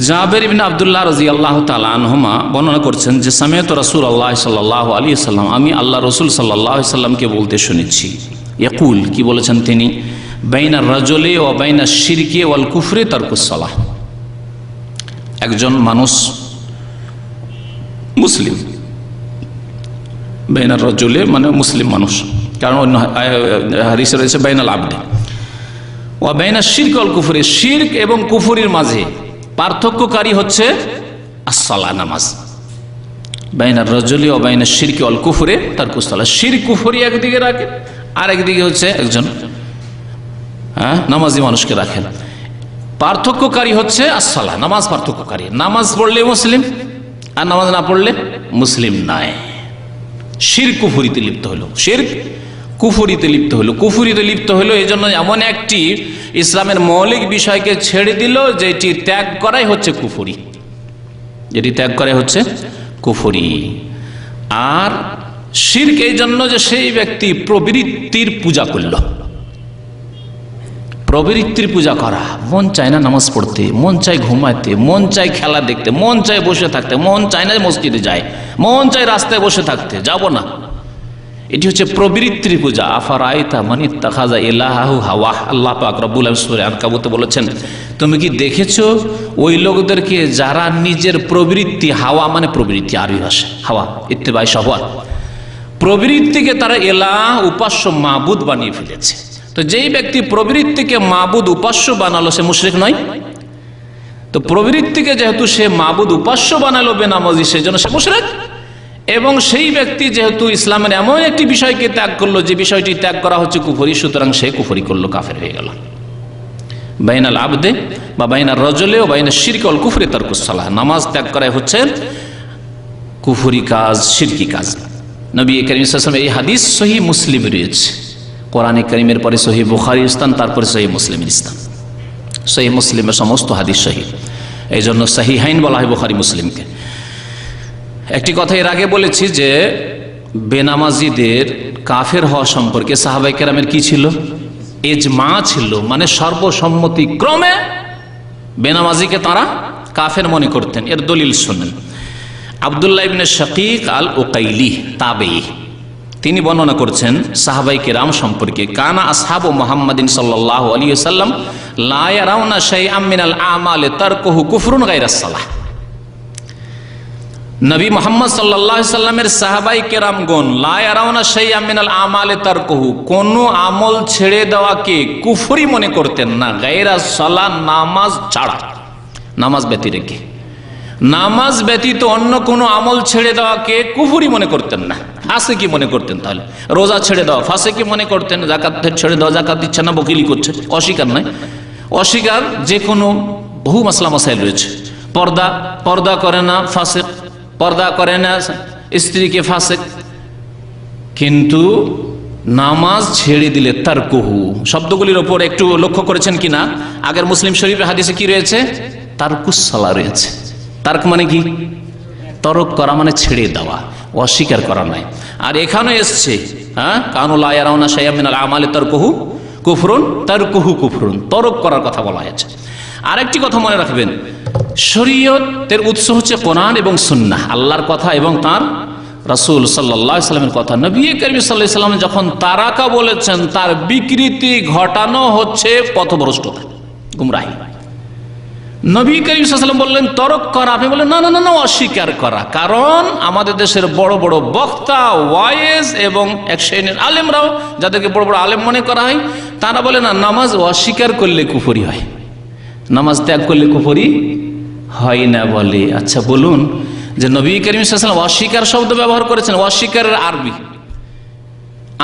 জাবের ইবনে আব্দুল্লাহ রাদিয়াল্লাহু তাআলা আনহুমা বর্ণনা করছেন যে সামিআতু রাসূলুল্লাহ সাল্লাল্লাহু আলাইহি ওয়াসাল্লাম, আমি আল্লাহ রাসূল সাল্লাল্লাহু আলাইহি ওয়াসাল্লামকে বলতে শুনেছি, ইয়াকুল, কি বলেছেন তিনি, বাইনার রাজুলি ওয়া বাইনাশ শিরকি ওয়াল কুফরি তারকুস সালাহ। একজন মানুষ মুসলিম, বাইনার রাজুলি মানে মুসলিম মানুষ, কারণ অন্য হাদিসে রয়েছে বাইনাল আবদি ওয়া বাইনাশ শিরক ওয়াল কুফরি, শিরক এবং কুফরির মাঝে পার্থক্যকারী হচ্ছে as-সালাহ, নামাজ। বাইনার রাজুলি ওয়া বাইনাশ শিরকি ওয়াল কুফরি তারকুস সালাহ, শিরক কুফরি একদিকে রাখে আর একদিকে হচ্ছে একজন নামাজি মানুষকে রাখেন। পার্থক্যকারী হচ্ছে as-সালাহ, নামাজ পার্থক্যকারী। নামাজ পড়লে মুসলিম আর নামাজ না পড়লে মুসলিম নয়। শিরক কুফরিতে লিপ্ত হলো, শিরক কুফরিতে লিপ্ত হলো, কুফরিতে লিপ্ত হলো এই জন্য এমন একটি ইসলামের মৌলিক বিষয়কে ছেড়ে দিল যেটি ত্যাগ করাই হচ্ছে কুফরি, যেটি ত্যাগ করাই হচ্ছে কুফরি। আর শিরক এই জন্য যে সেই ব্যক্তি প্রবৃত্তির পূজা করল, প্রবৃত্তির পূজা করা, মন চায় না নামাজ পড়তে, মন চায় ঘুমাতে, মন চায় খেলা দেখতে, মন চায় বসে থাকতে, মন চায় না মসজিদে যায়, মন চায় রাস্তায় বসে থাকতে, যাব না, এটি হচ্ছে প্রবৃত্তির পূজা। আফারাইতা মান ইত্তাখাযা ইলাহাহু হাওয়া, আল্লাহ পাক রব্বুল আলামিন সূরা আনকাবুতে বলেছেন, তুমি কি দেখেছো ওই লোকদেরকে যারা নিজের প্রবৃত্তি, হাওয়া মানে প্রবৃত্তি, আরবি ভাষা হাওয়া, ইত্তেবাই শাহওয়াত, প্রবৃত্তিকে তারা ইলাহ, উপাস্য, মাবুদ বানিয়ে ফেলেছে। তো যেই ব্যক্তি প্রবৃত্তিকে মাবুদ, উপাস্য বানালো সে মুশরিক নয়? তো প্রবৃত্তিকে যেহেতু সে মাবুদ, উপাস্য বানালো বেনামাজি, সেজন্য সে মুশরিক। এবং সেই ব্যক্তি যেহেতু ইসলামের এমন একটি বিষয়কে ত্যাগ করলো যে বিষয়টি ত্যাগ করা হচ্ছে কুফরি, সুতরাং সে কুফরি করলো, কাফের হয়ে গেল। বাইনাল আবদে বা বাইনার রাজুলি ও বাইনাশ শিরকি ওয়াল কুফরি তারকুস সালাহ, নামাজ ত্যাগ করাই হচ্ছে কুফরি কাজ, শিরকি কাজ। নবী করিম সাল্লাল্লাহু আলাইহি ওয়াসাল্লাম এই হাদিস সহিহ মুসলিম রয়েছে, কোরআনে কারীমের পরে সহিহ বুখারীর স্থান, তারপরে সহিহ মুসলিমের স্থান। সহিহ মুসলিমের সমস্ত হাদিস সহিহ, এই জন্য সহিহাইন বলা হয় বুখারী মুসলিমকে। একটি কথা এর আগে বলেছি যে বেনামাজিদের কাফের হওয়া সম্পর্কে সাহাবায়ে কেরামের কি ছিল? ইজমা ছিল, মানে সর্বসম্মতি ক্রমে বেনামাজিকে তারা কাফের মনে করতেন। এর দলিল শুনেন, আব্দুল্লাহ ইবনে শাকিক আল উকাইলি তাবেঈ, তিনি বর্ণনা করছেন সাহাবায়ে কেরাম সম্পর্কে, কানা আসহাবু মুহাম্মাদিন সাল্লাল্লাহু আলাইহি ওয়াসাল্লাম লা ইয়ারাউনা শাইআম মিনাল আমালি তারকুহু কুফরুন গায়রাস সালাহ। নবী মুহাম্মদ সাল্লাল্লাহু আলাইহি সাল্লামের সাহাবায়ে কেরামগণ লা ইয়ারাউনা শাইআম মিনাল আমালি তারকুহু, কোন আমল ছেড়ে দেওয়াকে কুফরি মনে করতেন না, গায়রাস সালাহ, নামাজ ছাড়া, নামাজ ব্যতীত রেখে, নামাজ ব্যতীত অন্য কোনো আমল ছেড়ে দেওয়াকে কুফরি মনে করতেন না, ফাসিকি মনে করতেন। তাহলে রোজা ছেড়ে দেওয়া ফাসিকি মনে করতেন, যাকাত ছেড়ে দেওয়া, যাকাত দিচ্ছে না, বকিলি করছে, অস্বীকার নয়, অস্বীকার যে কোনো বহু মাসলা মাসাইল রয়েছে। পর্দা করে না ফাসিক, পর্দা করে না স্ত্রীকে ফাসিক। কিন্তু নামাজ ছেড়ে দিলে তারকুহু, শব্দগুলির ওপর একটু লক্ষ্য করেছেন কিনা? আগের মুসলিম শরীফের হাদিসে কি রয়েছে? তারকুস সালাহ রয়েছে। তার্ক মানে কি? তরক করা, মানে ছেড়ে দেওয়া, অস্বীকার করা নয়। আর এখানে এসছে কানু লা ইয়ারাউনা শাইআম মিনাল আমালি তারকুহু কুফরুন, তারকুহু কুফরুন, তরক করার কথা বলা হয়েছে। আরেকটি কথা মনে রাখবেন, শরীয়তের উৎস হচ্ছে কোরআন এবং সুন্নাহ, আল্লাহর কথা এবং তার রাসূল সাল্লাল্লাহু আলাইহি ওয়াসাল্লামের কথা। নবী করিম সাল্লাল্লাহু আলাইহি ওয়াসাল্লাম যখন তারাকা বলেছেন, তার বিকৃতি ঘটানো হচ্ছে পথভ্রষ্টতা, গুমরাহি। নবী করিম সাল্লাল্লাহু আলাইহি ওয়াসাল্লাম বললেন তরক করা, আপনি বললেন না না না, অস্বীকার করা। কারণ আমাদের দেশের বড় বড় বক্তা, ওয়াইজ এবং এক শ্রেণীর আলেমরাও, যাদেরকে বড় বড় আলেম মনে করা হয়, তারা বলে না, নামাজ অস্বীকার করলে কুফরি হয়, নামাজ ত্যাগ করলে কুফরি হয় না বলে। আচ্ছা বলুন, যে নবী করিম সাল্লাল্লাহু আলাইহি ওয়াসাল্লাম অস্বীকার শব্দ ব্যবহার করেছেন, অস্বীকারের আরবি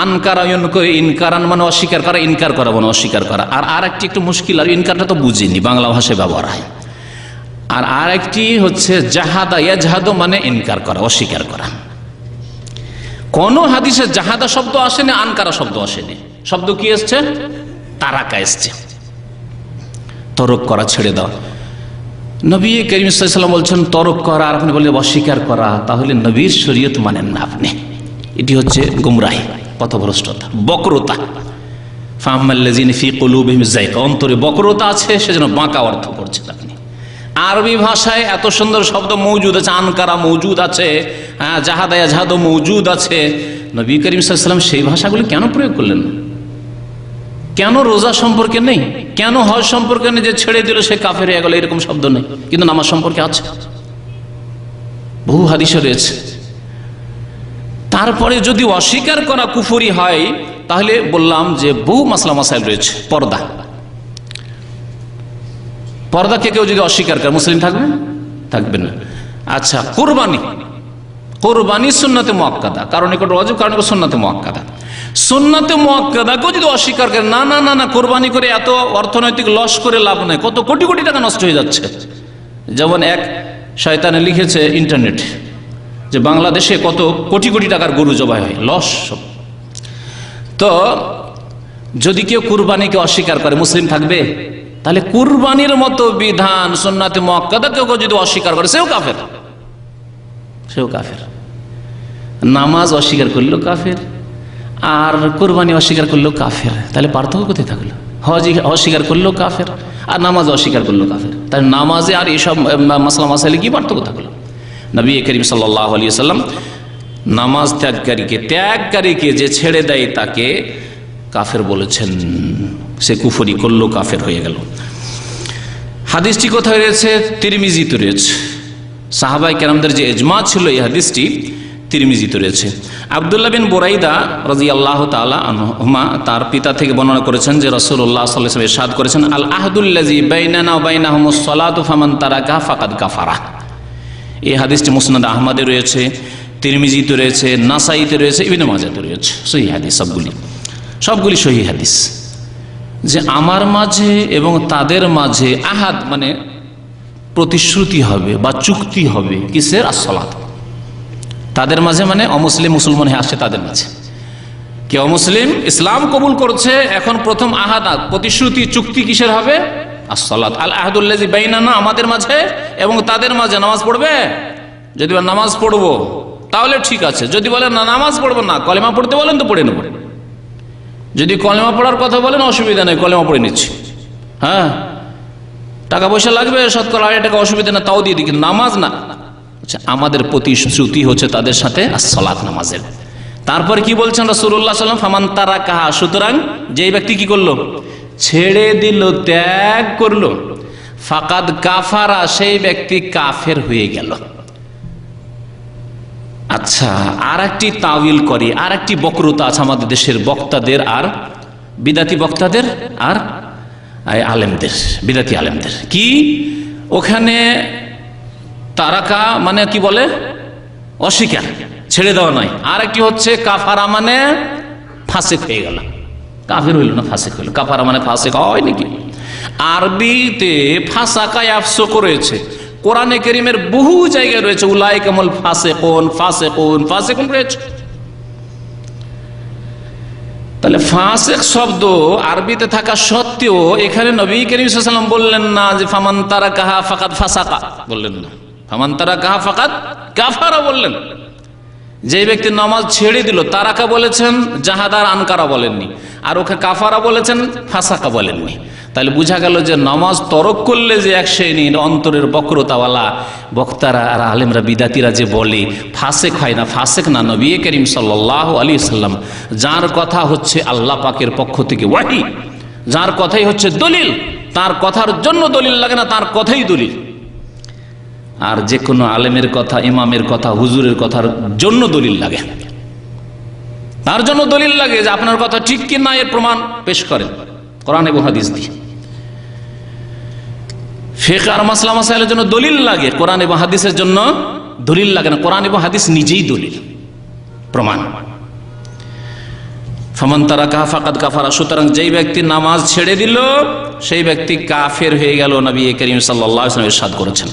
আনকারা, ইনকারান মানে অস্বীকার করা, ইনকার করা মানে অস্বীকার করা। আর একটি একটু মুশকিল, আর ইনকারটা তো বুঝিনি, বাংলা ভাষায় ব্যবহার হয়। আর একটি হচ্ছে জাহাদা, ইয়াজহাদু মানে ইনকার করা, অস্বীকার করা। কোন হাদিসে জাহাদা শব্দ আসেনি, আনকারা শব্দ আসেনি। শব্দ কি এসছে? তারাকা এসছে, তরক করা, ছেড়ে দাও। নবী করিম সাল্লাল্লাহু আলাইহি ওয়াসাল্লাম বলছেন তরক করা, আর আপনি বললেন অস্বীকার করা, তাহলে নবীর শরীয়ত মানেন না আপনি। এটি হচ্ছে গুমরাহি, পথভ্রষ্টতা, বক্রতা। ফাআম্মাল্লাযিনা ফী কুলুবিহিম যায়গা, অন্তরে বক্রতা আছে, সেজন্য বাঁকা অর্থ করছেন আপনি। আরবি ভাষায় এত সুন্দর শব্দ মৌজুদ আছে, আনকারা মৌজুদ আছে, হ্যাঁ, জাহাদা ইয়াজহাদ মৌজুদ আছে। নবী করিম সাল্লাল্লাহু আলাইহি ওয়াসাল্লাম সেই ভাষাগুলো কেন প্রয়োগ করলেন? কেন রোজা সম্পর্কে নেই, কেন হজ সম্পর্কে নেই, যে ছেড়ে দিল সে কাফের হয়ে গেল, এরকম শব্দ নেই, কিন্তু নামাজ সম্পর্কে আছে, বহু হাদিসে রয়েছে। তারপরে যদি অস্বীকার করা কুফরি হয়, তাহলে বললাম যে বহু মাসলা মাসাইল রয়েছে। পর্দাকে কেউ যদি অস্বীকার করে মুসলিম থাকবে? থাকবে না। আচ্ছা, কোরবানি সুন্নাতে মুআক্কাদা, কারণ নিকট ওয়াজিব, কারণ নিকট সুন্নাতে মুআক্কাদা। সুন্নাতে মুআক্কাদাকেও যদি অস্বীকার করে, না না না না, কোরবানি করে এত অর্থনৈতিক লস করে লাভ নেই, কত কোটি কোটি টাকা নষ্ট হয়ে যাচ্ছে। যেমন এক শয়তানে লিখেছে ইন্টারনেটে যে বাংলাদেশে কত কোটি কোটি টাকার গরু জবাই হয়, লস সব। তো যদি কেউ কুরবানিকে অস্বীকার করে, মুসলিম থাকবে? তাহলে কুরবানির মতো বিধান সুন্নাতে মুআক্কাদা কেউ যদি অস্বীকার করে, সেও কাফের। নামাজ অস্বীকার করলো কাফের, আর কুরবানি অস্বীকার করলো কাফের। তাহলে পার্থক্য কোথায় থাকলো? হজ অস্বীকার করলো কাফের, আর নামাজ অস্বীকার করলো কাফের। তাহলে নামাজে আর এইসব মাসলা মাসাইলে কি পার্থক্য থাকলো? নবী করিম সাল্লাল্লাহু আলাইহি ওয়াসাল্লাম নামাজ ত্যাগকারীকে যে ছেড়ে দেয় তাকে কাফের বলেছেন, সে কুফরি করলো, কাফের হয়ে গেল। হাদিসটি কোথায় রয়েছে? তিরমিজিতে রয়েছে। সাহাবায়ে কেরামদের যে ইজমা ছিল, এই হাদিসটি তিরমিজিতে রয়েছে। আব্দুল্লাহ বিন বুরাইদা রাদিয়াল্লাহু তাআলা আনহুমা তার পিতা থেকে বর্ণনা করেছেন যে রাসূলুল্লাহ সাল্লাল্লাহু আলাইহি ওয়াসাল্লাম ইরশাদ করেছেন, আল আহদুল্লাযী বাইনানা ওয়া বাইনাহুমুস সালাতু ফামান তারাকা ফাকাদ কাফারা। এই হাদিসটি মুসনাদ আহমদে রয়েছে, তিরমিজিতে রয়েছে, নাসাইতে রয়েছে, ইবনে মাজাহতে রয়েছে। সহিহ হাদিস, সবগুলি সহিহ হাদিস। যে আমার মাঝে এবং তাদের মাঝে আহাদ মানে প্রতিশ্রুতি হবে বা চুক্তি হবে, কিসের? আসসালাত। তাদের মাঝে মানে অমুসলিম মুসলমান হয়ে আসছে তাদের মাঝে। কে অমুসলিম ইসলাম কবুল করছে, এখন প্রথম আহাদ প্রতিশ্রুতি চুক্তি কিসের হবে? আসসালাত। আল আহদুল্লাযী বাইনানা, আমাদের মাঝে এবং তাদের মাঝে নামাজ পড়বে। যদি নামাজ পড়বো তাহলে ঠিক আছে, যদি বলেন না নামাজ পড়বো না, কলেমা পড়তে বলেন তো পড়ে নেব। যদি কলেমা পড়ার কথা বলেন অসুবিধা নেই, কলেমা পড়ে নিচ্ছি, হ্যাঁ, টাকা পয়সা লাগবে শতকরা 1000 টাকা, অসুবিধা না, তাও দিয়ে দিই, কিন্তু নামাজ না। আচ্ছা, আমাদের প্রতিশ্রুতি হচ্ছে তাদের সাথে আসসালাত, নামাজের। তারপর কি বলছেন রাসূলুল্লাহ সাল্লাল্লাহু আলাইহি ওয়াসাল্লাম? ফামান তারাকাহা, সুতরাং যেই ব্যক্তি কি করলো? ছেড়ে দিল, ত্যাগ করলো, ফাকাদ কাফারা, সেই ব্যক্তি কাফের হয়ে গেল। আচ্ছা, আর একটি তাওয়িল করে, আর একটি বক্রতা আছে আমাদের দেশের বক্তাদের আর বিদাতি বক্তাদের আর আলেমদের, বিদাতি আলেমদের। কি ওখানে তারাকা মানে কি বলে? অস্বীকার, ছেড়ে দেওয়া নয়। আর একটি হচ্ছে কাফারা মানে ফাসিক হয়ে গেল, কাফের হইল না, ফাসিক হইল। কাফারা মানে ফাসিক হয় নাকি? আরবিতে ফাসাকা ইয়াফসুক রয়েছে, কোরআনে কারীমের বহু জায়গায় রয়েছে উলাইকামুল ফাসিকুন, ফাসিকুন, ফাসিকুন রয়েছে। তাহলে ফাসিক শব্দ আরবিতে থাকা সত্ত্বেও এখানে নবী করিম সাল্লাল্লাহু আলাইহি ওয়াসাল্লাম বললেন না যে ফামান তারাকাহা ফাকাদ ফাসাকা, বললেন না। ফামান তারাকাহা ফাকাদ কাফারা বললেন। যে ব্যক্তি নামাজ ছেড়ে দিল, তারাকা বলেছেন, জাহাদার আনকারা বলেননি, আর ওকে কাফারা বলেছেন, ফাসাকা বলেননি। তাহলে বোঝা গেল যে নামাজ তরক করলে যে এক শ্রেণীর অন্তরের বক্রতাওয়ালা বক্তারা আর আলেমরা বিদাতিরা যে বলে ফাসেক হয় না, ফাসেক না। নবী করিম সাল্লাল্লাহু আলাইহি ওয়াসাল্লাম যার কথা হচ্ছে আল্লাহ পাকের পক্ষ থেকে ওয়াহী, যার কথাই হচ্ছে দলিল, তার কথার জন্য দলিল লাগে না, তার কথাই দলিল। আর যে কোনো আলেমের কথা, ইমামের কথা, হুজুরের কথার জন্য দলিল লাগে, তার জন্য দলিল লাগে যে আপনার কথা ঠিক কি না, এর প্রমাণ পেশ করেন কোরআন এবং হাদিস দিয়ে। ফিকহ আর মাসলা মাসাইলের জন্য দলিল লাগে, কোরআন এবং হাদিসের জন্য দলিল লাগে না। কোরআন এবং হাদিস নিজেই দলিল, প্রমাণ। ফামান তারাকাহা ফাকাদ কাফারা, সুতরাং যেই ব্যক্তি নামাজ ছেড়ে দিল সেই ব্যক্তি কাফের হয়ে গেল, নবী করিম সাল্লাল্লাহু আলাইহি ওয়াসাল্লাম ইরশাদ করেছেন।